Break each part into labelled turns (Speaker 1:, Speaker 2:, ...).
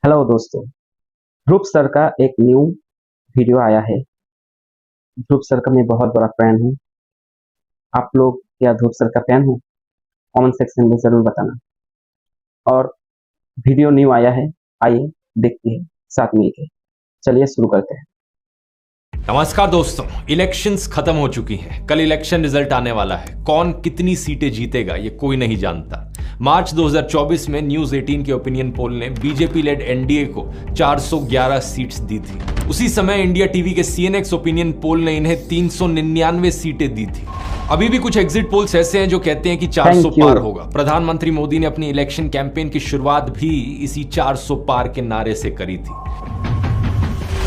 Speaker 1: Hello दोस्तों। ध्रुव sir का एक न्यू वीडियो आया है। ध्रुव सर का मैं बहुत बड़ा फैन हूँ। आप लोग क्या ध्रुव सर का फैन हो? कमेंट सेक्शन में ज़रूर बताना। और वीडियो न्यू आया है, आइए देखते हैं साथ मिलकर। चलिए शुरू करते हैं।
Speaker 2: नमस्कार दोस्तों, इलेक्शंस खत्म हो चुकी हैं। कल इलेक्शन रिजल्ट आने वाला है। कौन कितनी सीटें जीतेगा ये कोई नहीं जानता। मार्च 2024 में न्यूज 18 के ओपिनियन पोल ने बीजेपी लेड एनडीए को 411 सीट्स दी थी। उसी समय इंडिया टीवी के सीएनएक्स ओपिनियन पोल ने इन्हें 399 सीटें दी थी। अभी भी कुछ एग्जिट पोल्स ऐसे हैं जो कहते हैं कि 400 पार होगा। प्रधानमंत्री मोदी ने अपनी इलेक्शन कैंपेन की शुरुआत भी इसी 400 पार के नारे से करी थी।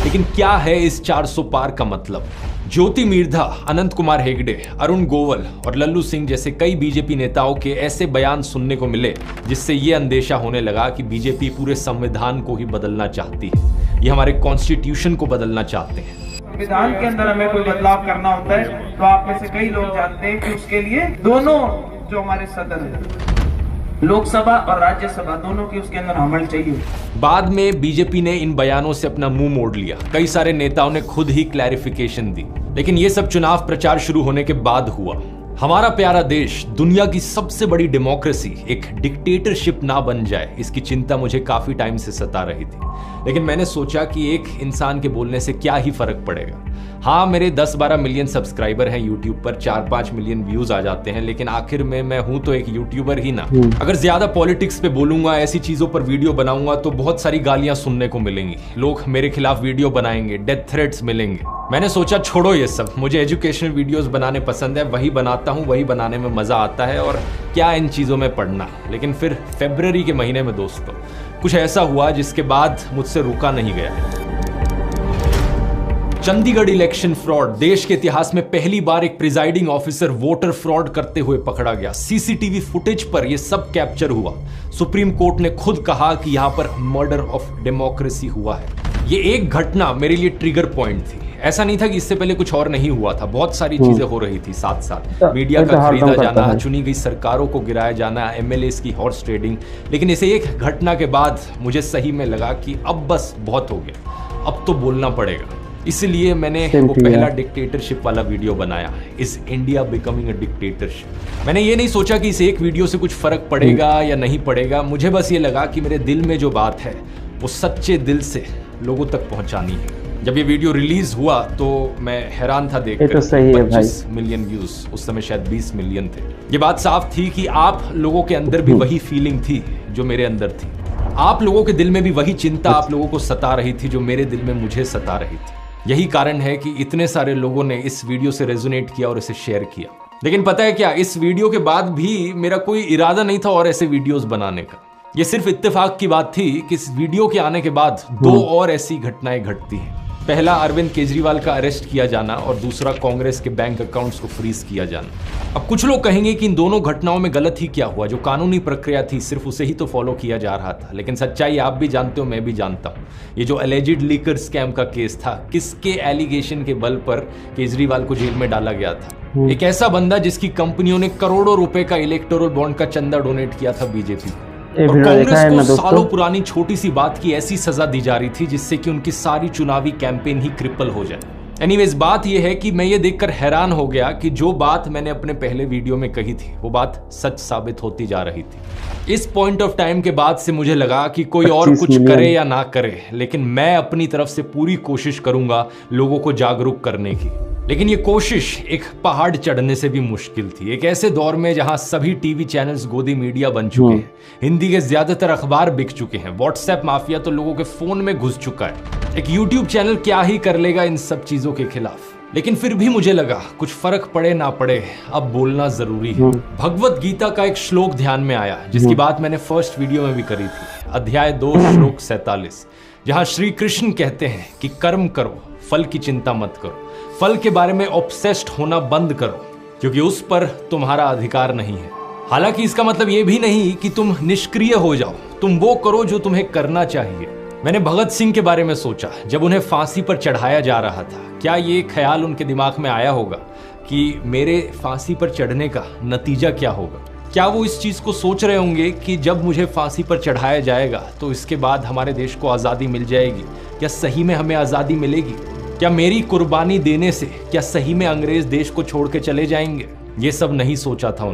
Speaker 2: लेकिन क्या है इस 400 पार का मतलब? ज्योति मिर्धा, अनंत कुमार हेगड़े, अरुण गोयल और लल्लू सिंह जैसे कई बीजेपी नेताओं के ऐसे बयान सुनने को मिले जिससे यह अंदेशा होने लगा कि बीजेपी पूरे संविधान को ही बदलना चाहती है। ये हमारे कॉन्स्टिट्यूशन को बदलना चाहते हैं।
Speaker 3: संविधान के अंदर हमें कोई बदलाव करना होता है तो आप में से कई लोग जानते हैं कि उसके लिए दोनों जो हमारे सदन है, लोकसभा और राज्यसभा, दोनों की उसके अंदर अमल चाहिए।
Speaker 2: बाद में बीजेपी ने इन बयानों से अपना मुंह मोड़ लिया। कई सारे नेताओं ने खुद ही क्लैरिफिकेशन दी। लेकिन यह सब चुनाव प्रचार शुरू होने के बाद हुआ। हमारा प्यारा देश, दुनिया की सबसे बड़ी डेमोक्रेसी, एक डिक्टेटरशिप ना बन जाए, इसकी चिंता मुझे काफी टाइम से सता रही थी। लेकिन मैंने सोचा कि एक इंसान के बोलने से क्या ही फर्क पड़ेगा। हाँ, मेरे 10-12 मिलियन सब्सक्राइबर हैं यूट्यूब पर, 4-5 मिलियन व्यूज आ जाते हैं, लेकिन आखिर में मैं हूं तो एक यूट्यूबर ही ना। अगर ज्यादा पॉलिटिक्स पे बोलूंगा, ऐसी चीजों पर वीडियो बनाऊंगा तो बहुत सारी गालियां सुनने को मिलेंगी। लोग मेरे खिलाफ वीडियो बनाएंगे, डेथ थ्रेट्स मिलेंगे। मैंने सोचा छोड़ो ये सब, मुझे एजुकेशनल वीडियोस बनाने पसंद है, वही बनाता हूँ, वही बनाने में मजा आता है, और क्या इन चीजों में पढ़ना। लेकिन फिर फरवरी के महीने में दोस्तों कुछ ऐसा हुआ जिसके बाद मुझसे रुका नहीं गया। Chandigarh election fraud. देश के इतिहास में पहली बार एक प्रिजाइडिंग ऑफिसर वोटर फ्रॉड करते हुए पकड़ा गया। सीसीटीवी फुटेज पर यह सब कैप्चर हुआ। सुप्रीम कोर्ट ने खुद कहा कि यहां पर मर्डर ऑफ डेमोक्रेसी हुआ है। यह एक घटना मेरे लिए ट्रिगर पॉइंट थी। ऐसा नहीं था कि इससे पहले कुछ और नहीं हुआ था, बहुत सारी चीजें हो रही थी साथ साथ। मीडिया का खरीदा जाना, चुनी गई सरकारों को गिराया जाना, एमएलएस की हॉर्स ट्रेडिंग। लेकिन इसे एक घटना के बाद मुझे सही में लगा कि अब बस बहुत हो गया, अब तो बोलना पड़ेगा। इसलिए मैंने वो पहला डिक्टेटरशिप वाला वीडियो बनाया, is India becoming a dictatorship. मैंने ये नहीं सोचा कि इस एक वीडियो से कुछ फर्क पड़ेगा या नहीं पड़ेगा। मुझे बस ये लगा कि मेरे दिल में जो बात है वो सच्चे दिल से लोगों तक पहुंचानी है। जब ये वीडियो रिलीज हुआ तो मैं हैरान था देखकर।
Speaker 1: तो सही है
Speaker 2: 25 मिलियन व्यूज, उस समय शायद 20 मिलियन थे। ये बात साफ थी कि आप लोगों के अंदर भी वही फीलिंग थी जो मेरे अंदर थी। आप लोगों के दिल में भी वही चिंता आप लोगों को सता रही थी जो मेरे दिल में मुझे सता रही थी। यही कारण है कि इतने सारे लोगों ने इस वीडियो से रेजोनेट किया और इसे शेयर किया। लेकिन पता है क्या, इस वीडियो के बाद भी मेरा कोई इरादा नहीं था और ऐसे वीडियोस बनाने का। यह सिर्फ इत्तेफाक की बात थी कि इस वीडियो के आने के बाद दो और ऐसी घटनाएं घटती हैं। पहला, अरविंद केजरीवाल का अरेस्ट किया जाना, और दूसरा, कांग्रेस के बैंक अकाउंट्स को फ्रीज किया जाना। अब कुछ लोग कहेंगे कि इन दोनों घटनाओं में गलत ही क्या हुआ, जो कानूनी प्रक्रिया थी सिर्फ उसे ही तो फॉलो किया जा रहा था। लेकिन सच्चाई आप भी जानते हो, मैं भी जानता हूं। ये जो एलिजिड लीकर स्कैम का केस था, किसके एलिगेशन के बल पर केजरीवाल को जेल में डाला गया था? एक ऐसा बंदा जिसकी कंपनियों ने करोड़ों रुपए का इलेक्टोरल बॉन्ड का चंदा डोनेट किया था बीजेपी को। और कांग्रेस को सालों पुरानी छोटी सी बात की ऐसी सजा दी जा रही थी जिससे कि उनकी सारी चुनावी कैंपेन ही क्रिपल हो जाए। एनीवेज, बात यह है कि मैं ये देखकर हैरान हो गया कि जो बात मैंने अपने पहले वीडियो में कही थी वो बात सच साबित होती जा रही थी। इस पॉइंट ऑफ टाइम के बाद से मुझे लगा कि कोई और कुछ करे या ना करे, लेकिन मैं अपनी तरफ से पूरी कोशिश करूंगा लोगों को जागरूक करने की। लेकिन ये कोशिश एक पहाड़ चढ़ने से भी मुश्किल थी। एक ऐसे दौर में जहां सभी टीवी चैनल्स गोदी मीडिया बन चुके हैं, हिंदी के ज्यादातर अखबार बिक चुके हैं, व्हाट्सएप माफिया तो लोगों के फोन में घुस चुका है। एक यूट्यूब चैनल क्या ही कर लेगा इन सब चीजों के खिलाफ। लेकिन फिर भी मुझे लगा कुछ फर्क पड़े ना पड़े, अब बोलना जरूरी है। भगवत गीता का एक श्लोक ध्यान में आया जिसकी बात मैंने फर्स्ट वीडियो में भी करी थी, अध्याय 2 श्लोक 47, जहां श्री कृष्ण कहते हैं कि कर्म करो, फल की चिंता मत करो। फल के बारे में ऑब्सेस्ड होना बंद करो, क्योंकि उस पर तुम्हारा अधिकार नहीं है। हालांकि इसका मतलब यह भी नहीं कि तुम निष्क्रिय हो जाओ, तुम वो करो जो तुम्हें करना चाहिए। मैंने भगत सिंह के बारे में सोचा जब उन्हें फांसी पर चढ़ाया जा रहा था। क्या ये ख्याल उनके दिमाग में आया होगा कि मेरे फांसी पर चढ़ने का नतीजा क्या होगा? क्या वो इस चीज को सोच रहे होंगे कि जब मुझे फांसी पर चढ़ाया जाएगा तो इसके बाद हमारे देश को आजादी मिल जाएगी? क्या सही में हमें आजादी मिलेगी? क्या मेरी कुर्बानी देने से क्या सही में अंग्रेज देश को छोड़ के चले जाएंगे? ये सब नहीं सोचा था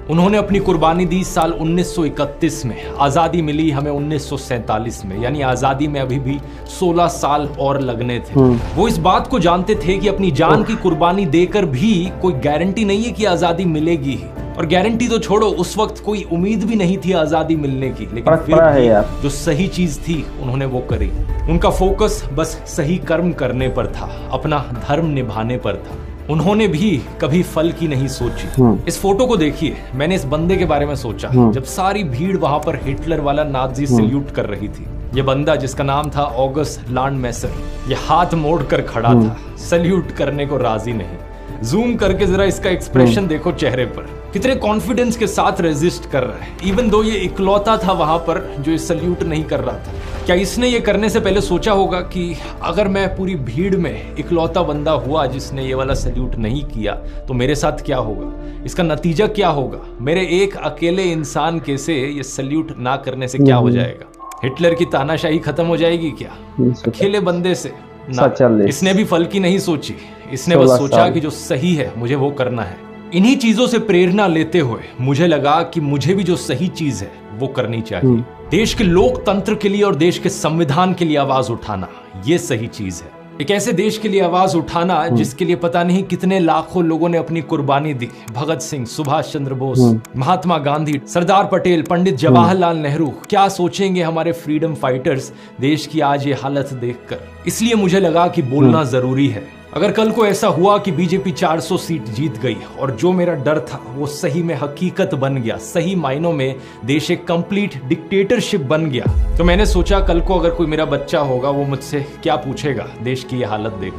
Speaker 2: उन्होंने अपनी कुर्बानी दी साल 1931 में। आजादी मिली हमें 1947 में, यानी आजादी में अभी भी 16 साल और लगने थे। वो इस बात को जानते थे कि अपनी जान की कुर्बानी देकर भी कोई गारंटी नहीं है कि आजादी मिलेगी ही। और गारंटी तो छोड़ो, उस वक्त कोई उम्मीद भी नहीं थी आजादी मिलने की, लेकिन फिर भी जो सही चीज थी उन्होंने वो करी। उनका फोकस बस सही कर्म करने पर था, अपना धर्म निभाने पर था। उन्होंने भी कभी फल की नहीं सोची। इस फोटो को देखिए, मैंने इस बंदे के बारे में सोचा जब सारी भीड़ वहां पर हिटलर वाला नाजी सल्यूट कर रही थी। ये बंदा जिसका नाम था ऑगस्ट लांडमैसर, ये हाथ मोड़ कर खड़ा था, सल्यूट करने को राजी नहीं। जूम करके जरा इसका एक्सप्रेशन देखो चेहरे पर, कितने कॉन्फिडेंस के साथ रेजिस्ट कर रहा है, इवन दो ये इकलौता था वहां पर जो ये सल्यूट नहीं कर रहा था। क्या इसने ये करने से पहले सोचा होगा कि अगर मैं पूरी भीड़ में इकलौता बंदा हुआ जिसने ये वाला सल्यूट नहीं किया तो मेरे साथ क्या होगा, इसका नतीजा क्या होगा, मेरे एक अकेले इंसान के से ये सल्यूट ना करने से क्या हो जाएगा? हिटलर की तानाशाही खत्म हो जाएगी क्या अकेले बंदे से? ना, इसने भी फल की नहीं सोची, इसने बस सोचा कि जो सही है मुझे वो करना है। इन्हीं चीजों से प्रेरणा लेते हुए मुझे लगा कि मुझे भी जो सही चीज है वो करनी चाहिए। देश के लोकतंत्र के लिए और देश के संविधान के लिए आवाज उठाना, ये सही चीज है। एक ऐसे देश के लिए आवाज उठाना जिसके लिए पता नहीं कितने लाखों लोगों ने अपनी कुर्बानी दी। भगत सिंह, सुभाष चंद्र बोस, महात्मा गांधी, सरदार पटेल, पंडित जवाहरलाल नेहरू। क्या सोचेंगे हमारे फ्रीडम फाइटर्स देश की आज ये हालत देखकर? इसलिए मुझे लगा कि बोलना जरूरी है। अगर कल को ऐसा हुआ कि बीजेपी 400 सीट जीत गई और जो मेरा डर था वो सही में हकीकत बन गया, सही मायनों में देश एक कंप्लीट डिक्टेटरशिप बन गया, तो मैंने सोचा कल को अगर कोई मेरा बच्चा होगा वो मुझसे क्या पूछेगा देश की ये हालत देख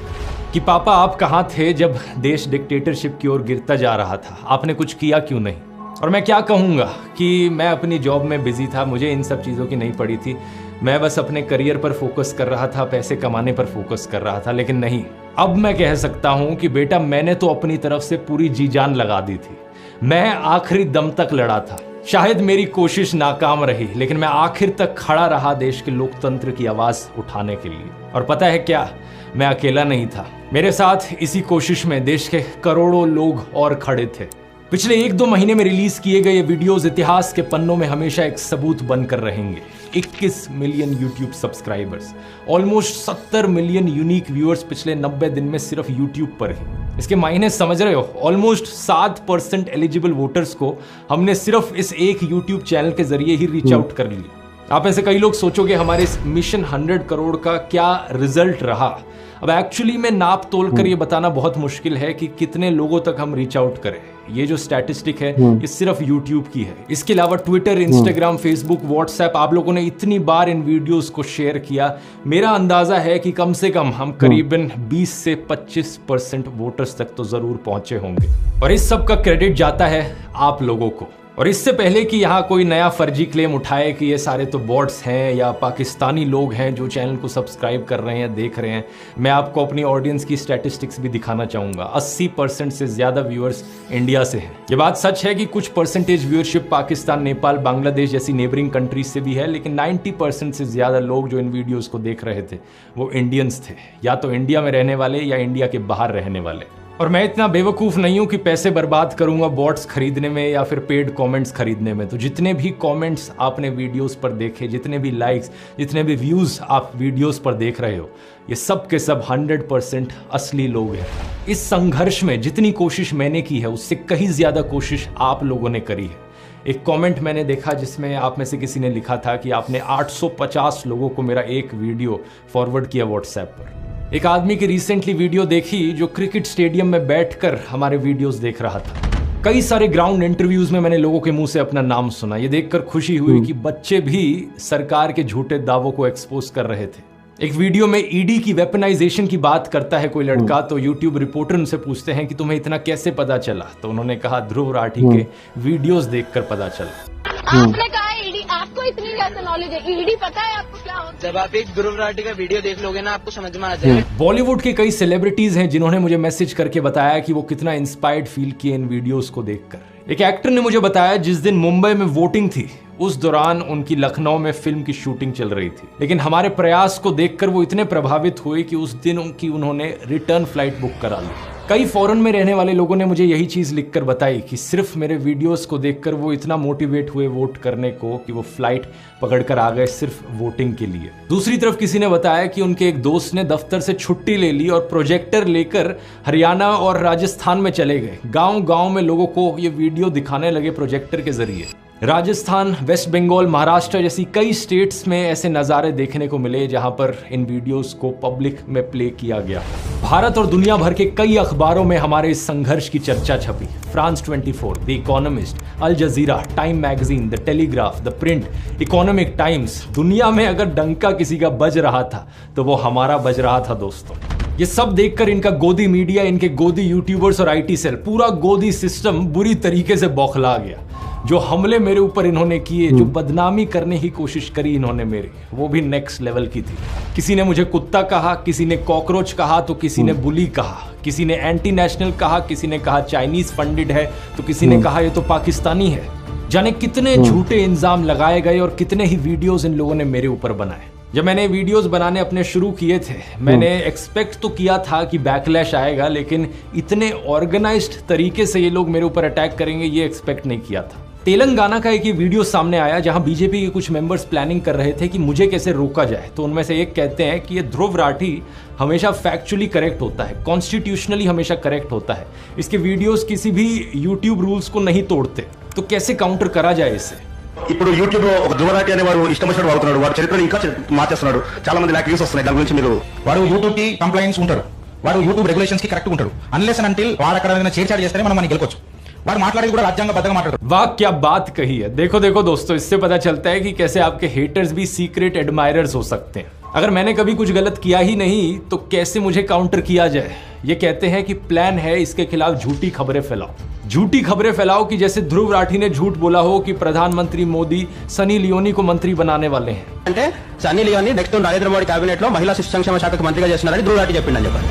Speaker 2: कि पापा आप कहाँ थे जब देश डिक्टेटरशिप की ओर गिरता जा रहा था, आपने कुछ किया क्यों नहीं? और मैं क्या कहूँगा कि मैं अपनी जॉब में बिजी था, मुझे इन सब चीज़ों की नहीं पड़ी थी। मैं बस अपने करियर पर फोकस कर रहा था, पैसे कमाने पर फोकस कर रहा था। लेकिन नहीं, अब मैं कह सकता हूं कि बेटा मैंने तो अपनी तरफ से पूरी जी जान लगा दी थी। मैं आखिरी दम तक लड़ा था। शायद मेरी कोशिश नाकाम रही, लेकिन मैं आखिर तक खड़ा रहा देश के लोकतंत्र की आवाज उठाने के लिए। और पता है क्या, मैं अकेला नहीं था, मेरे साथ इसी कोशिश में देश के करोड़ों लोग और खड़े थे। पिछले 1-2 महीने में रिलीज किए गए वीडियोस इतिहास के पन्नों में हमेशा एक सबूत बनकर रहेंगे। 21 million YouTube subscribers, almost 70 million unique viewers पिछले 90 दिन में सिर्फ यूट्यूब पर ही। इसके मायने समझ रहे हो? ऑलमोस्ट 7% एलिजिबल वोटर्स को हमने सिर्फ इस एक यूट्यूब चैनल के जरिए ही रीच आउट कर लिया। आप ऐसे कई लोग सोचोगे हमारे इस मिशन 100 करोड़ का क्या रिजल्ट रहा। अब एक्चुअली में नाप तोल कर ये बताना बहुत मुश्किल है कि कितने लोगों तक हम रीच आउट करें। ये जो स्टैटिस्टिक है ये सिर्फ यूट्यूब की है। इसके अलावा ट्विटर, इंस्टाग्राम, फेसबुक, व्हाट्सएप, आप लोगों ने इतनी बार इन वीडियोस को शेयर किया, मेरा अंदाजा है कि कम से कम हम करीबन 20 से 25% वोटर्स तक तो जरूर पहुंचे होंगे। और इस सब का क्रेडिट जाता है आप लोगों को। और इससे पहले कि यहाँ कोई नया फर्जी क्लेम उठाए कि ये सारे तो बॉट्स हैं या पाकिस्तानी लोग हैं जो चैनल को सब्सक्राइब कर रहे हैं, देख रहे हैं, मैं आपको अपनी ऑडियंस की स्टैटिस्टिक्स भी दिखाना चाहूँगा। 80% से ज़्यादा व्यूअर्स इंडिया से हैं। ये बात सच है कि कुछ परसेंटेज व्यूअरशिप पाकिस्तान, नेपाल, बांग्लादेश जैसी नेबरिंग कंट्रीज से भी है, लेकिन 90% से ज़्यादा लोग जो इन वीडियोज़ को देख रहे थे वो इंडियंस थे, या तो इंडिया में रहने वाले या इंडिया के बाहर रहने वाले। और मैं इतना बेवकूफ़ नहीं हूं कि पैसे बर्बाद करूंगा बॉट्स खरीदने में या फिर पेड कमेंट्स खरीदने में। तो जितने भी कमेंट्स आपने वीडियोस पर देखे, जितने भी लाइक्स, जितने भी व्यूज़ आप वीडियोस पर देख रहे हो, ये सब के सब 100% असली लोग हैं। इस संघर्ष में जितनी कोशिश मैंने की है उससे कहीं ज़्यादा कोशिश आप लोगों ने करी है। एक कमेंट मैंने देखा जिसमें आप में से किसी ने लिखा था कि आपने 850 लोगों को मेरा एक वीडियो फॉरवर्ड किया व्हाट्सएप पर। एक आदमी की रिसेंटली वीडियो देखी जो क्रिकेट स्टेडियम में बैठकर हमारे वीडियोस देख रहा था। कई सारे ग्राउंड इंटरव्यूज में मैंने लोगों के मुंह से अपना नाम सुना। ये देखकर खुशी हुई कि बच्चे भी सरकार के झूठे दावों को एक्सपोज कर रहे थे। एक वीडियो में ईडी की वेपनाइजेशन की बात करता है कोई लड़का, तो यूट्यूब रिपोर्टर उनसे पूछते हैं कि तुम्हें इतना कैसे पता चला? तो उन्होंने कहा ध्रुव राठी के वीडियोस देखकर पता चला।
Speaker 4: आपने कहा ईडी, आपको इतनी कैसे नॉलेज है? ईडी पता है आपको क्या होता है? जब आप एक ध्रुव राठी का वीडियो देख लोगे ना आपको समझ में आ जाएगा।
Speaker 2: बॉलीवुड के कई सेलिब्रिटीज हैं जिन्होंने मुझे मैसेज करके बताया कि वो कितना इंस्पायर्ड फील किए इन वीडियोस को देखकर। एक एक्टर ने मुझे बताया जिस दिन मुंबई में वोटिंग थी उस दौरान उनकी लखनऊ में फिल्म की शूटिंग चल रही थी, लेकिन हमारे प्रयास को देखकर वो इतने प्रभावित हुए कि उस दिन उन्होंने रिटर्न फ्लाइट बुक करा ली। कई फॉरेन में रहने वाले लोगों ने मुझे यही चीज लिखकर बताई कि सिर्फ मेरे वीडियोस को देखकर वो इतना मोटिवेट हुए वोट करने को कि वो फ्लाइट पकड़कर आ गए सिर्फ वोटिंग के लिए। दूसरी तरफ किसी ने बताया कि उनके एक दोस्त ने दफ्तर से छुट्टी ले ली और प्रोजेक्टर लेकर हरियाणा और राजस्थान में चले गए। गांव-गांव में लोगों को ये वीडियो दिखाने लगे प्रोजेक्टर के जरिए। राजस्थान, वेस्ट बंगाल, महाराष्ट्र जैसी कई स्टेट्स में ऐसे नज़ारे देखने को मिले जहां पर इन वीडियोस को पब्लिक में प्ले किया गया। भारत और दुनिया भर के कई अखबारों में हमारे इस संघर्ष की चर्चा छपी। France 24, the Economist, Al Jazeera, Time magazine, the Telegraph, the Print, Economic Times. दुनिया में अगर डंका किसी का बज रहा था तो वो हमारा बज रहा था दोस्तों। ये सब देखकर इनका गोदी मीडिया, इनके गोदी यूट्यूबर्स और आईटी सेल, पूरा गोदी सिस्टम बुरी तरीके से बौखला गया। जो हमले मेरे ऊपर इन्होंने किए, जो बदनामी करने की कोशिश करी इन्होंने मेरी, वो भी नेक्स्ट लेवल की थी। किसी ने मुझे कुत्ता कहा, किसी ने कॉकरोच कहा, तो किसी ने बुली कहा, किसी ने एंटी नेशनल कहा, किसी ने कहा चाइनीज फंडेड है, तो किसी ने कहा ये तो पाकिस्तानी है। जाने कितने झूठे इल्जाम लगाए गए और कितने ही वीडियोस इन लोगों ने मेरे ऊपर बनाए। जब मैंने वीडियोस बनाने अपने शुरू किए थे, मैंने एक्सपेक्ट तो किया था कि बैकलैश आएगा, लेकिन इतने ऑर्गेनाइज्ड तरीके से ये लोग मेरे ऊपर अटैक करेंगे ये एक्सपेक्ट नहीं किया था। तेलंगाना का एक ये वीडियो सामने आया जहां बीजेपी के कुछ मेंबर्स प्लानिंग कर रहे थे कि मुझे कैसे रोका जाए। तो उनमें से एक कहते हैं कि ये ध्रुव राठी हमेशा फैक्चुअली करेक्ट होता है, कॉन्स्टिट्यूशनली हमेशा करेक्ट होता है, इसके वीडियोस किसी भी यूट्यूब रूल्स को नहीं तोड़ते, तो कैसे काउंटर करा जाए इसे।
Speaker 5: ఇప్పుడు యూట్యూబ్ లో ఒక ధ్రువరాటి అనే వాడు ఇష్టం వచ్చినట్టు వాడుతున్నాడు, వాడు చరిత్రను ఇంకా మార్చేస్తున్నాడు, చాలా మంది నాకు వ్యూస్ వస్తున్నాయి, దాని గురించి మీరు
Speaker 6: వాడు యూట్యూబ్ కి కంప్లైంట్స్ ఉంటారు, వాడు యూట్యూబ్ రెగ్యులేషన్స్ కి కరెక్ట్ ఉంటాడు, అన్లెస్ అండ్ అంటిల్ వాడు అక్కడ ఏదైనా చేర్చాడు చేస్తేనే మనం మనకి గెలకొచ్చు। వాడు మాట్లాడేది కూడా రాజ్యాంగబద్ధంగా మాట్లాడతాడు।
Speaker 2: वाह क्या बात कही है। देखो देखो दोस्तों, इससे पता चलता है कि कैसे आपके हेटर्स भी सीक्रेट एडमायरर्स हो सकते हैं। अगर मैंने कभी कुछ गलत किया ही नहीं तो कैसे मुझे काउंटर किया जाए। ये कहते हैं कि प्लान है इसके खिलाफ झूठी खबरें फैलाओ, झूठी खबरें फैलाओ कि जैसे ध्रुव राठी ने झूठ बोला हो कि प्रधानमंत्री मोदी सनी लियोनी को मंत्री बनाने वाले हैं।
Speaker 5: అంటే సన్నీ లియోని నెక్స్ట్ నరేంద్ర మోడీ కేబినెట్ లో మహిళా శిశు సంక్షేమ శాఖకు మంత్రిగా చేస్తున్నారని ధ్రువ రాఠీ చెప్పిండని చెప్పారు।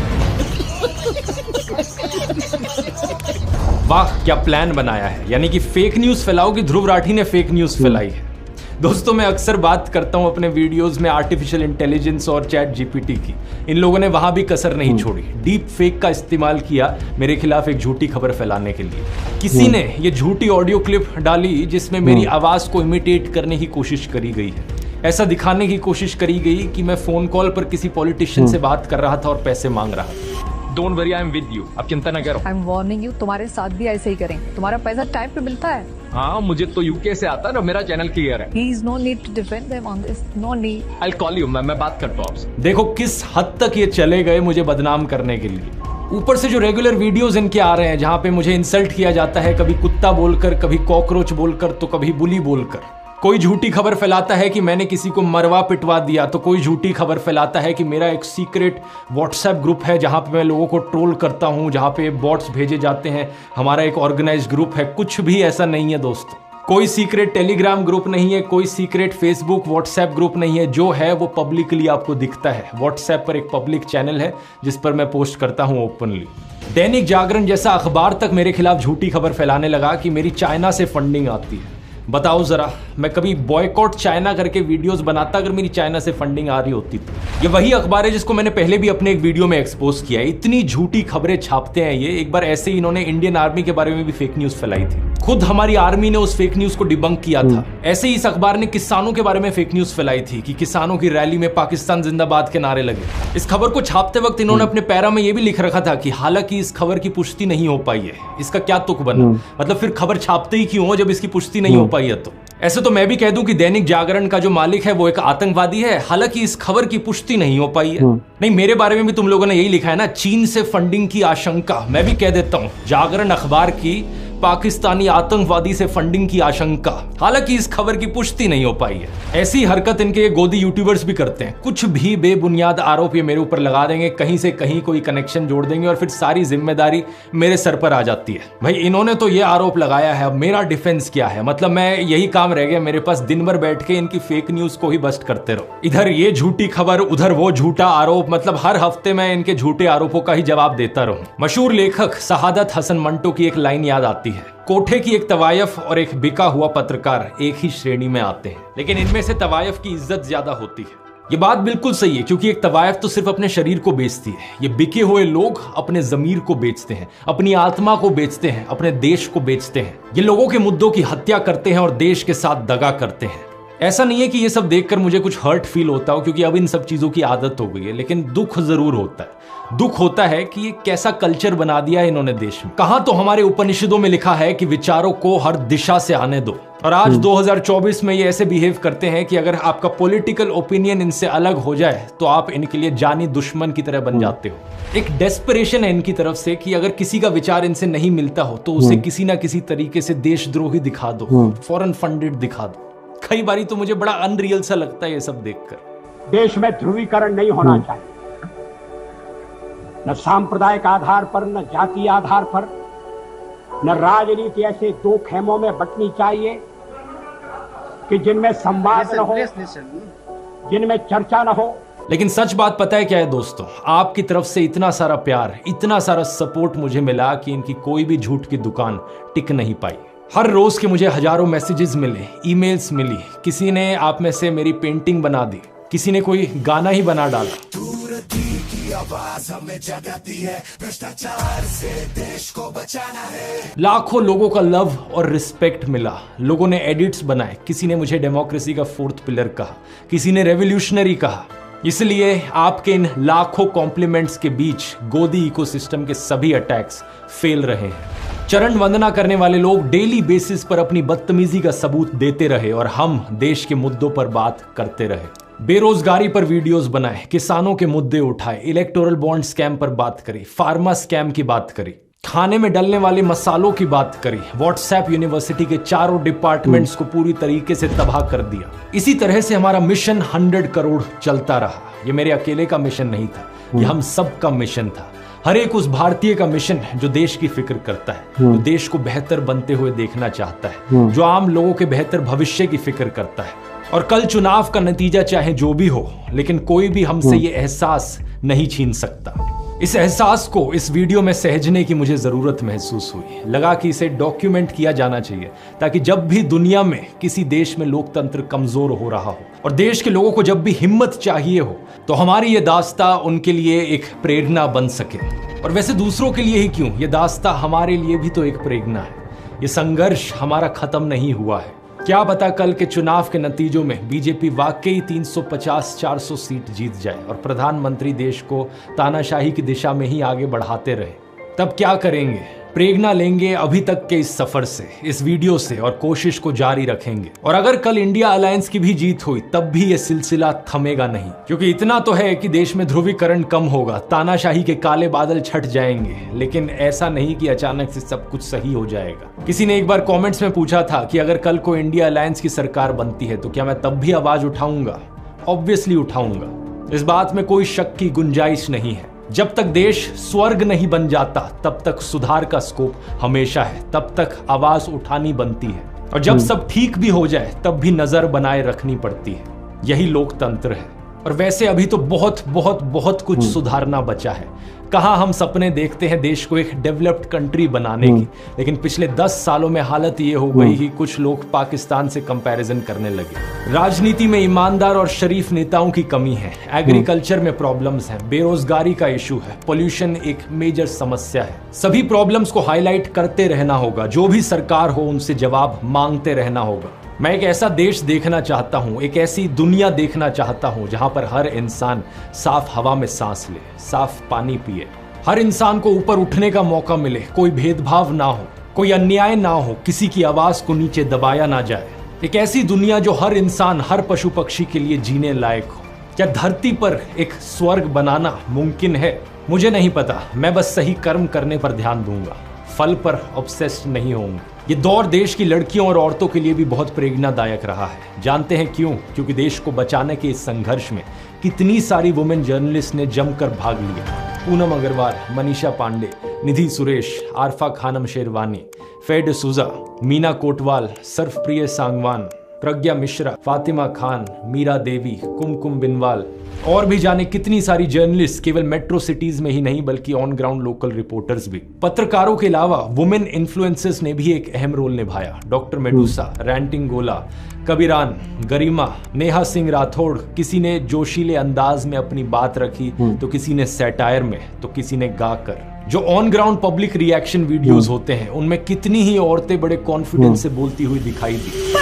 Speaker 2: वाह क्या प्लान बनाया है, यानी कि फेक न्यूज फैलाओ कि ध्रुव राठी ने फेक न्यूज फैलाई है। दोस्तों मैं अक्सर बात करता हूं अपने वीडियोस में आर्टिफिशियल इंटेलिजेंस और चैट जीपीटी की। इन लोगों ने वहां भी कसर नहीं छोड़ी, डीप फेक का इस्तेमाल किया मेरे खिलाफ एक झूठी खबर फैलाने के लिए। किसी ने ये झूठी ऑडियो क्लिप डाली जिसमें मेरी आवाज को इमिटेट करने की कोशिश करी गई है। ऐसा दिखाने की कोशिश करी गई कि मैं फोन कॉल पर किसी पॉलिटिशियन से बात कर रहा था और पैसे मांग रहा था। Don't worry, I am with you, अब चिंता न करो।
Speaker 7: आई एम वार्निंग यू, तुम्हारे साथ भी ऐसे ही करेंगे। तुम्हारा पैसा टाइम पे मिलता है।
Speaker 2: हाँ, मुझे तो यूके से आता है ना, मेरा चैनल क्लियर है।
Speaker 7: Please, no need to defend them on this. No need.
Speaker 2: I'll call you, मैं बात करता हूँ आपसे। देखो किस हद तक ये चले गए मुझे बदनाम करने के लिए। ऊपर से जो रेगुलर वीडियोस इनके आ रहे हैं जहां पे मुझे इंसल्ट किया जाता है, कभी कुत्ता बोलकर, कभी कॉकरोच बोलकर, तो कभी बुली बोलकर। कोई झूठी खबर फैलाता है कि मैंने किसी को मरवा पिटवा दिया, तो कोई झूठी खबर फैलाता है कि मेरा एक सीक्रेट व्हाट्सएप ग्रुप है जहां पे मैं लोगों को ट्रोल करता हूं, जहां पे बॉट्स भेजे जाते हैं, हमारा एक ऑर्गेनाइज्ड ग्रुप है। कुछ भी ऐसा नहीं है दोस्तों, कोई सीक्रेट टेलीग्राम ग्रुप नहीं है, कोई सीक्रेट फेसबुक व्हाट्सएप ग्रुप नहीं है। जो है वो पब्लिकली आपको दिखता है। व्हाट्सएप पर एक पब्लिक चैनल है जिस पर मैं पोस्ट करता हूं ओपनली। दैनिक जागरण जैसा अखबार तक मेरे खिलाफ झूठी खबर फैलाने लगा कि मेरी चाइना से फंडिंग आती है। बताओ जरा, मैं कभी बॉयकॉट चाइना करके वीडियोस बनाता अगर मेरी चाइना से फंडिंग आ रही होती तो। ये वही अखबार है जिसको मैंने पहले भी अपने एक वीडियो में एक्सपोज किया है। इतनी झूठी खबरें छापते हैं ये। एक बार ऐसे ही इन्होंने इंडियन आर्मी के बारे में भी फेक न्यूज फैलाई थी, खुद हमारी आर्मी ने उस फेक न्यूज को डिबंक किया था। ऐसे ही इस अखबार ने किसानों के बारे में फेक न्यूज फैलाई थी कि किसानों की रैली में पाकिस्तान जिंदाबाद के नारे लगे। इस खबर को छापते वक्त इन्होंने अपने पैरा में यह भी लिख रखा था कि हालांकि इस खबर की पुष्टि नहीं हो पाई है। इसका क्या तुक बना, मतलब फिर खबर छापते ही क्यों हो जब इसकी पुष्टि नहीं हो पाई है। तो ऐसे तो मैं भी कह दूं कि दैनिक जागरण का जो मालिक है वो एक आतंकवादी है, हालांकि इस खबर की पुष्टि नहीं हो पाई है। नहीं, मेरे बारे में भी तुम लोगों ने यही लिखा है ना, चीन से फंडिंग की आशंका। मैं भी कह देता हूं, जागरण अखबार की पाकिस्तानी आतंकवादी से फंडिंग की आशंका, हालांकि इस खबर की पुष्टि नहीं हो पाई है। ऐसी हरकत इनके गोदी यूट्यूबर्स भी करते हैं। कुछ भी बेबुनियाद आरोप ये मेरे ऊपर लगा देंगे, कहीं से कहीं कोई कनेक्शन जोड़ देंगे और फिर सारी जिम्मेदारी मेरे सर पर आ जाती है। भाई इन्होंने तो ये आरोप लगाया है, अब मेरा डिफेंस क्या है। मतलब मैं यही काम रह गया मेरे पास, दिन भर बैठ के इनकी फेक न्यूज को ही बस्ट करते रहो। इधर ये झूठी खबर, उधर वो झूठा आरोप, मतलब हर हफ्ते मैं इनके झूठे आरोपों का ही जवाब देता रहूं। मशहूर लेखक शहादत हसन मंटो की एक लाइन याद आती है, कोठे की एक तवायफ और एक बिका हुआ पत्रकार एक ही श्रेणी में आते हैं, लेकिन इनमें से तवायफ की इज्जत ज्यादा होती है। ये बात बिल्कुल सही है, क्योंकि एक तवायफ तो सिर्फ अपने शरीर को बेचती है, ये बिके हुए लोग अपने जमीर को बेचते हैं, अपनी आत्मा को बेचते हैं, अपने देश को बेचते हैं। ये लोगों के मुद्दों की हत्या करते हैं और देश के साथ दगा करते हैं। ऐसा नहीं है कि ये सब देखकर मुझे कुछ हर्ट फील होता हो, क्योंकि अब इन सब चीजों की आदत हो गई है, लेकिन दुख जरूर होता है। दुख होता है कि ये कैसा कल्चर बना दिया है इन्होंने देश में। कहां तो हमारे उपनिषदों में लिखा है कि विचारों को हर दिशा से आने दो, और आज 2024 में ये ऐसे बिहेव करते हैं कि अगर आपका पॉलिटिकल ओपिनियन इनसे अलग हो जाए तो आप इनके लिए जानी दुश्मन की तरह बन जाते हो। एक डेस्परेशन है इनकी तरफ से कि अगर किसी का विचार इनसे नहीं मिलता हो तो उसे किसी ना किसी तरीके से देशद्रोही दिखा दो, फॉरेन फंडेड दिखा दो। कई बारी तो मुझे बड़ा अनरियल सा लगता है ये सब देखकर।
Speaker 8: देश में ध्रुवीकरण नहीं होना चाहिए, न सांप्रदायिक आधार पर, न जातीय आधार पर, न राजनीति ऐसे दो खेमों में बंटनी चाहिए कि जिनमें संवाद न हो, जिनमें चर्चा न हो।
Speaker 2: लेकिन सच बात पता है क्या है दोस्तों, आपकी तरफ से इतना सारा प्यार, इतना सारा सपोर्ट मुझे मिला कि इनकी कोई भी झूठ की दुकान टिक नहीं पाई। हर रोज के मुझे हजारों मैसेजेस मिले, ईमेल्स मिली, किसी ने आप में से मेरी पेंटिंग बना दी, किसी ने कोई गाना ही बना डाला। लाखों लोगों का लव और रिस्पेक्ट मिला। लोगों ने एडिट्स बनाए, किसी ने मुझे डेमोक्रेसी का फोर्थ पिलर कहा, किसी ने रेवोल्यूशनरी कहा। इसलिए आपके इन लाखों कॉम्प्लीमेंट्स के बीच गोदी इकोसिस्टम के सभी अटैक्स फेल रहे हैं। चरण वंदना करने वाले लोग डेली बेसिस पर अपनी बदतमीजी का सबूत देते रहे और हम देश के मुद्दों पर बात करते रहे। बेरोजगारी पर वीडियोस बनाए, किसानों के मुद्दे उठाए, इलेक्टोरल बॉन्ड स्कैम पर बात करी, फार्मा स्कैम की बात करी, खाने में डलने वाले मसालों की बात करी, व्हाट्सएप यूनिवर्सिटी के चारों डिपार्टमेंट्स को पूरी तरीके से तबाह कर दिया। इसी तरह से हमारा मिशन 100 करोड़ चलता रहा। ये मेरे अकेले का मिशन नहीं था, ये हम सब का मिशन था। हर एक उस भारतीय का मिशन है जो देश की फिक्र करता है, जो देश को बेहतर बनते हुए देखना चाहता है, जो आम लोगों के बेहतर भविष्य की फिक्र करता है। और कल चुनाव का नतीजा चाहे जो भी हो, लेकिन कोई भी हमसे ये एहसास नहीं छीन सकता। इस एहसास को इस वीडियो में सहेजने की मुझे जरूरत महसूस हुई। लगा कि इसे डॉक्यूमेंट किया जाना चाहिए, ताकि जब भी दुनिया में किसी देश में लोकतंत्र कमजोर हो रहा हो और देश के लोगों को जब भी हिम्मत चाहिए हो, तो हमारी ये दास्ता उनके लिए एक प्रेरणा बन सके। और वैसे दूसरों के लिए ही क्यों, ये दास्ता हमारे लिए भी तो एक प्रेरणा है। ये संघर्ष हमारा खत्म नहीं हुआ है। क्या पता कल के चुनाव के नतीजों में बीजेपी वाकई 350-400 सीट जीत जाए और प्रधानमंत्री देश को तानाशाही की दिशा में ही आगे बढ़ाते रहे। तब क्या करेंगे? प्रेरणा लेंगे अभी तक के इस सफर से, इस वीडियो से, और कोशिश को जारी रखेंगे। और अगर कल इंडिया अलायंस की भी जीत हुई तब भी यह सिलसिला थमेगा नहीं, क्योंकि इतना तो है कि देश में ध्रुवीकरण कम होगा, तानाशाही के काले बादल छट जाएंगे, लेकिन ऐसा नहीं कि अचानक से सब कुछ सही हो जाएगा। किसी ने एक बार कॉमेंट्स में पूछा था कि अगर कल को इंडिया अलायंस की सरकार बनती है तो क्या मैं तब भी आवाज उठाऊंगा? ऑब्वियसली उठाऊंगा, इस बात में कोई शक की गुंजाइश नहीं है। जब तक देश स्वर्ग नहीं बन जाता तब तक सुधार का स्कोप हमेशा है, तब तक आवाज उठानी बनती है, और जब सब ठीक भी हो जाए तब भी नजर बनाए रखनी पड़ती है। यही लोकतंत्र है। और वैसे अभी तो बहुत बहुत बहुत कुछ सुधारना बचा है। कहाँ हम सपने देखते हैं देश को एक डेवलप्ड कंट्री बनाने की, लेकिन पिछले 10 सालों में हालत ये हो गई कि कुछ लोग पाकिस्तान से कंपैरिजन करने लगे। राजनीति में ईमानदार और शरीफ नेताओं की कमी है, एग्रीकल्चर में प्रॉब्लम्स हैं, बेरोजगारी का इशू है, पोल्यूशन एक मेजर समस्या है। सभी प्रॉब्लम्स को हाईलाइट करते रहना होगा, जो भी सरकार हो उनसे जवाब मांगते रहना होगा। मैं एक ऐसा देश देखना चाहता हूं, एक ऐसी दुनिया देखना चाहता हूं जहां पर हर इंसान साफ हवा में सांस ले, साफ पानी पिए, हर इंसान को ऊपर उठने का मौका मिले, कोई भेदभाव ना हो, कोई अन्याय ना हो, किसी की आवाज को नीचे दबाया ना जाए। एक ऐसी दुनिया जो हर इंसान, हर पशु पक्षी के लिए जीने लायक हो। क्या धरती पर एक स्वर्ग बनाना मुमकिन है? मुझे नहीं पता, मैं बस सही कर्म करने पर ध्यान दूंगा, फल पर ऑब्सेस्ड नहीं होऊंगा। ये दौर देश की लड़कियों और औरतों के लिए भी बहुत प्रेरणादायक रहा है। जानते हैं क्यों? क्योंकि देश को बचाने के इस संघर्ष में कितनी सारी वुमेन जर्नलिस्ट ने जमकर भाग लिया। पूनम अग्रवाल, मनीषा पांडे, निधि सुरेश, आरफा खानम शेरवानी, फे डिसूजा, मीना कोटवाल, सर्फप्रिय सांगवान, प्रज्ञा मिश्रा, फातिमा खान, मीरा देवी, कुमकुम बिनवाल, और भी जाने कितनी सारी जर्नलिस्ट, केवल मेट्रो सिटीज में ही नहीं बल्कि ऑन ग्राउंड लोकल रिपोर्टर्स भी। पत्रकारों के अलावा वुमेन इन्फ्लुएंसर्स ने भी एक अहम रोल निभाया। डॉक्टर मेडुसा, रैंटिंग गोला, कबीरान, गरिमा, नेहा सिंह राठौड़, किसी ने जोशीले अंदाज में अपनी बात रखी तो किसी ने सैटायर में, तो किसी ने गाकर। जो on ground public reaction videos होते हैं उनमें कितनी ही औरतें बड़े कॉन्फिडेंस से बोलती हुई दिखाई दी।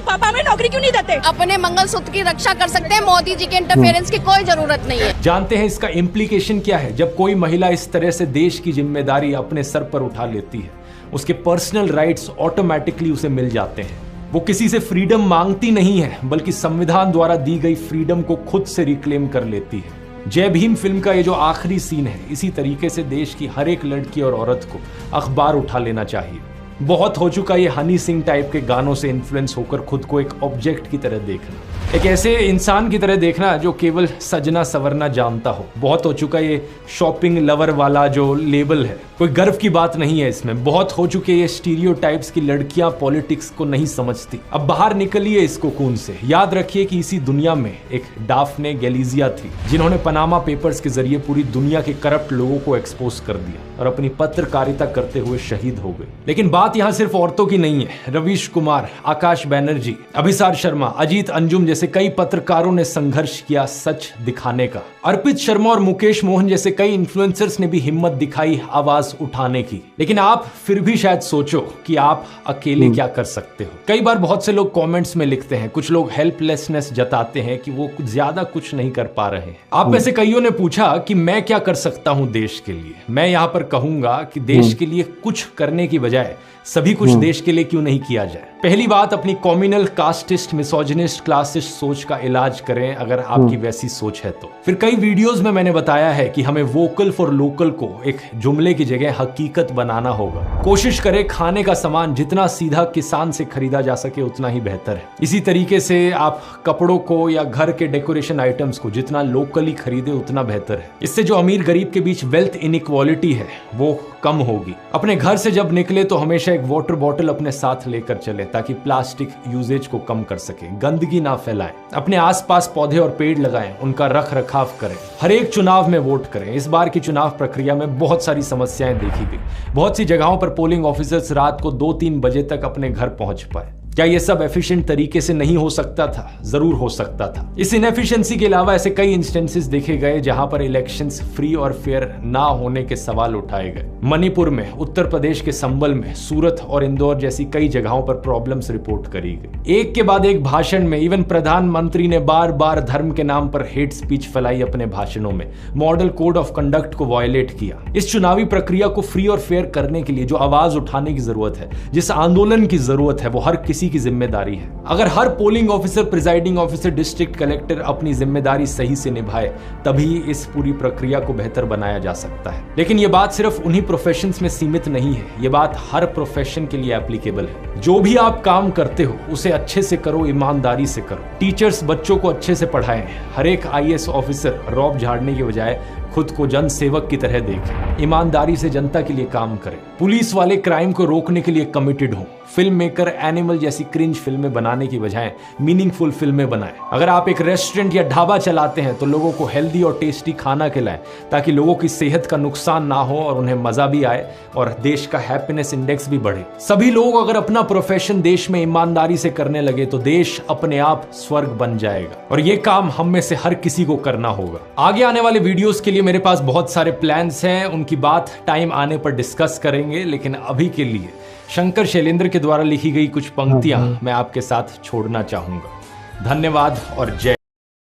Speaker 4: पापा में नौकरी क्यों नहीं देते? अपने मंगलसूत्र की रक्षा कर सकते हैं, मोदी जी के इंटरफेरेंस की कोई जरूरत नहीं है।
Speaker 2: जानते हैं इसका इम्प्लीकेशन क्या है? जब कोई महिला इस तरह से देश की जिम्मेदारी अपने सर पर उठा लेती है, उसके पर्सनल राइट्स ऑटोमेटिकली उसे मिल जाते हैं। वो किसी से फ्रीडम मांगती नहीं है बल्कि संविधान द्वारा दी गई फ्रीडम को खुद से रिक्लेम कर लेती है। जय भीम फिल्म का ये जो आखिरी सीन है, इसी तरीके से देश की हर एक लड़की और औरत को अखबार उठा लेना चाहिए। बहुत हो चुका ये हनी सिंह टाइप के गानों से इन्फ्लुएंस होकर खुद को एक ऑब्जेक्ट की तरह देखना, एक ऐसे इंसान की तरह देखना जो केवल सजना सवरना जानता हो। बहुत हो चुका ये शॉपिंग लवर वाला जो लेबल है, कोई गर्व की बात नहीं है इसमें। बहुत हो चुके ये स्टीरियोटाइप्स की लड़कियां पॉलिटिक्स को नहीं समझती। अब बाहर निकलिए इस कोकून से। याद रखिए कि इसी दुनिया में एक डाफने गैलिजिया थी जिन्होंने पनामा पेपर्स के जरिए पूरी दुनिया के करप्ट लोगों को एक्सपोज कर दिया और अपनी पत्रकारिता करते हुए शहीद हो गई। लेकिन बात यहाँ सिर्फ औरतों की नहीं है। रवीश कुमार, आकाश बैनर्जी, अभिसार शर्मा, अजीत अंजुम जैसे कई पत्रकारों ने संघर्ष किया सच दिखाने का। अर्पित शर्मा और मुकेश मोहन जैसे कई इन्फ्लुएंसर्स ने भी हिम्मत दिखाई आवाज उठाने की। लेकिन आप फिर भी शायद सोचो कि आप अकेले क्या कर सकते हो। कई बार बहुत से लोग कमेंट्स में लिखते हैं, कुछ लोग हेल्पलेसनेस जताते हैं कि वो कुछ ज्यादा कुछ नहीं कर पा रहे हैं। आप में से कईयों ने पूछा कि मैं क्या कर सकता हूं देश के लिए। मैं यहां पर कहूंगा कि देश के लिए कुछ करने की बजाय सभी कुछ देश के लिए क्यों नहीं किया जाए। पहली बात, अपनी कॉम्युनल, कास्टिस्ट, मिसोजिनिस्ट, क्लासिस्ट सोच का इलाज करें अगर आपकी वैसी सोच है तो। फिर कई वीडियोस में मैंने बताया है कि हमें वोकल फॉर लोकल को एक जुमले की जगह हकीकत बनाना होगा। कोशिश करें खाने का सामान जितना सीधा किसान से खरीदा जा सके उतना ही बेहतर है। इसी तरीके से आप कपड़ों को या घर के डेकोरेशन आइटम्स को जितना लोकली खरीदे उतना बेहतर है। इससे जो अमीर गरीब के बीच वेल्थ इनइक्वालिटी है वो कम होगी। अपने घर से जब निकले तो हमेशा एक वाटर बॉटल अपने साथ लेकर चले ताकि प्लास्टिक यूजेज को कम कर सके। गंदगी ना फैलाएं। अपने आसपास पौधे और पेड़ लगाएं, उनका रख रखाव करें। हर एक चुनाव में वोट करें। इस बार की चुनाव प्रक्रिया में बहुत सारी समस्याएं देखी गई। बहुत सी जगहों पर पोलिंग ऑफिसर्स रात को 2-3 बजे तक अपने घर पहुंच पाए। क्या ये सब एफिशिएंट तरीके से नहीं हो सकता था? जरूर हो सकता था। इस इनएफिशिएंसी के अलावा ऐसे कई इंस्टेंसेस देखे गए जहां पर इलेक्शंस फ्री और फेयर ना होने के सवाल उठाए गए। मणिपुर में, उत्तर प्रदेश के संबल में, सूरत और इंदौर जैसी कई जगहों पर प्रॉब्लम्स रिपोर्ट करी गई। एक के बाद एक भाषण में इवन प्रधानमंत्री ने बार बार धर्म के नाम पर हेट स्पीच फैलाई अपने भाषणों में। मॉडल कोड ऑफ कंडक्ट को वायलेट किया। इस चुनावी प्रक्रिया को फ्री और फेयर करने के लिए जो आवाज उठाने की जरूरत है, जिस आंदोलन की जरूरत है, वो हर किसी की जिम्मेदारी है। अगर हर polling officer, presiding officer, district collector अपनी जिम्मेदारी सही से निभाए तभी इस पूरी प्रक्रिया को बेहतर बनाया जा सकता है। लेकिन यह बात सिर्फ उन्हीं प्रोफेशंस में सीमित नहीं है, यह बात हर प्रोफेशन के लिए एप्लीकेबल है। जो भी आप काम करते हो उसे अच्छे से करो, ईमानदारी से करो। टीचर्स बच्चों को अच्छे से पढ़ाएं। हर एक आईएएस ऑफिसर रौब झाड़ने के बजाय खुद को जन सेवक की तरह देखें। ईमानदारी से जनता के लिए काम करें। पुलिस वाले क्राइम को रोकने के लिए कमिटेड हों। फिल्म मेकर एनिमल जैसी क्रिंज फिल्में बनाने की बजाय मीनिंगफुल फिल्में बनाएं। अगर आप एक रेस्टोरेंट या ढाबा चलाते हैं तो लोगों को हेल्दी और टेस्टी खाना खिलाएं ताकि लोगों की सेहत का नुकसान ना हो और उन्हें मजा भी आए और देश का हैप्पीनेस इंडेक्स भी बढ़े। सभी लोग अगर अपना प्रोफेशन देश में ईमानदारी से करने लगे तो देश अपने आप स्वर्ग बन जाएगा और ये काम हम में से हर किसी को करना होगा। आगे आने वाले वीडियोस के लिए मेरे पास बहुत सारे प्लान्स हैं, उनकी बात टाइम आने पर डिस्कस करेंगे। लेकिन अभी के लिए शंकर शैलेंद्र के द्वारा लिखी गई कुछ पंक्तियां मैं आपके साथ छोड़ना चाहूंगा। धन्यवाद और जय